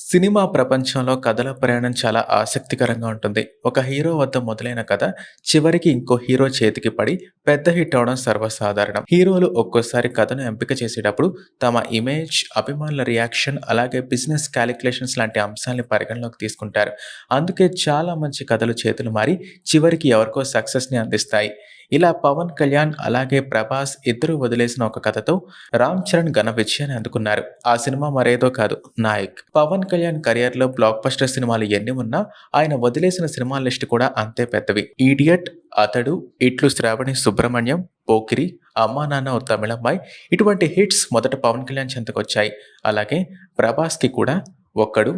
Cinema ప్రపంచంలో కథల ప్రయాణం చాలా ఆసక్తికరంగా ఉంటుంది. ఒక హీరో వద్ద మొదలైన కథ చివరికి ఇంకో హీరో చేతికి పడి పెద్ద హిట్ అవ్వడం సర్వసాధారణం. హీరోలు ఒక్కోసారి కథను ఎంపిక చేసేటప్పుడు తమ ఇమేజ్, అభిమానుల రియాక్షన్, అలాగే బిజినెస్ కాలిక్యులేషన్స్ లాంటి అంశాల్ని పరిగణలోకి తీసుకుంటారు. అందుకే చాలా మంచి కథలు చేతులు మారి చివరికి ఎవరికో సక్సెస్‌ని అందిస్తాయి. ఇలా పవన్ కళ్యాణ్ అలాగే ప్రభాస్ ఇద్దరూ వదిలేసిన ఒక కథతో రామ్ చరణ్ ఘన విజయాన్ని అందుకున్నారు. ఆ సినిమా మరేదో కాదు, 'నాయక్'. పవన్ కళ్యాణ్ కెరియర్‌లో బ్లాక్ బస్టర్ సినిమాలు ఎన్ని ఉన్నా ఆయన వదిలేసిన సినిమాల లిస్ట్ కూడా అంతే పెద్దవి. 'ఈడియట్', 'అతడు', 'ఇట్లు శ్రావణి సుబ్రహ్మణ్యం', 'పోకిరి', 'అమ్మా నాన్న ఓ తమిళమ్మాయి' ఇటువంటి హిట్స్ మొదట పవన్ కళ్యాణ్ చెంతకొచ్చాయి. అలాగే ప్రభాస్‌కి కూడా 'ఒక్కడు',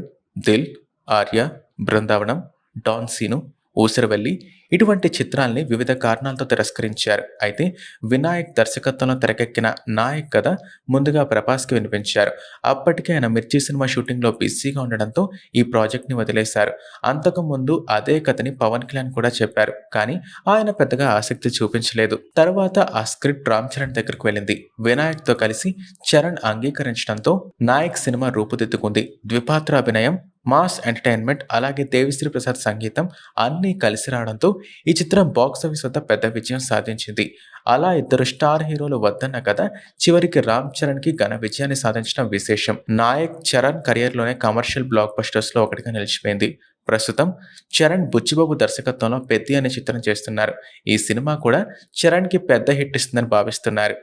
'దిల్', 'ఆర్య', 'బృందావనం', 'డాన్ సీను', 'ఊసరవెల్లి' ఇటువంటి చిత్రాల్ని వివిధ కారణాలతో తిరస్కరించారు. అయితే వినాయక్ దర్శకత్వంలో తెరకెక్కిన 'నాయక్' కథ ముందుగా ప్రభాస్‌కి వినిపించారు. అప్పటికే ఆయన 'మిర్చి' సినిమా షూటింగ్‌లో బిజీగా ఉండడంతో ఈ ప్రాజెక్ట్‌ని వదిలేశారు. అంతకుముందు అదే కథని పవన్ కళ్యాణ్ కూడా చెప్పారు. కానీ ఆయన పెద్దగా ఆసక్తి చూపించలేదు. తర్వాత ఆ స్క్రిప్ట్ రామ్ చరణ్ దగ్గరకు వెళ్ళింది. వినాయక్‌తో కలిసి చరణ్ అంగీకరించడంతో 'నాయక్' సినిమా రూపుదిద్దుకుంది. ద్విపాత్ర అభినయం, మాస్ ఎంటర్‌టైన్‌మెంట్ అలాగే దేవిశ్రీ ప్రసాద్ సంగీతం అన్నీ కలిసి రావడంతో ఈ చిత్రం బాక్సాఫీస్ వద్ద పెద్ద విజయం సాధించింది. అలా ఇద్దరు స్టార్ హీరోలు వద్దన్న కథ చివరికి రామ్ చరణ్‌కి ఘన విజయాన్ని సాధించడం విశేషం. 'నాయక్' చరణ్ కెరియర్‌లోనే కమర్షియల్ బ్లాక్ బస్టర్స్‌లో ఒకటిగా నిలిచిపోయింది. ప్రస్తుతం చరణ్ బుచ్చిబాబు దర్శకత్వంలో 'పెద్ది' అనే చిత్రం చేస్తున్నారు. ఈ సినిమా కూడా చరణ్‌కి పెద్ద హిట్ ఇస్తుందని భావిస్తున్నారు.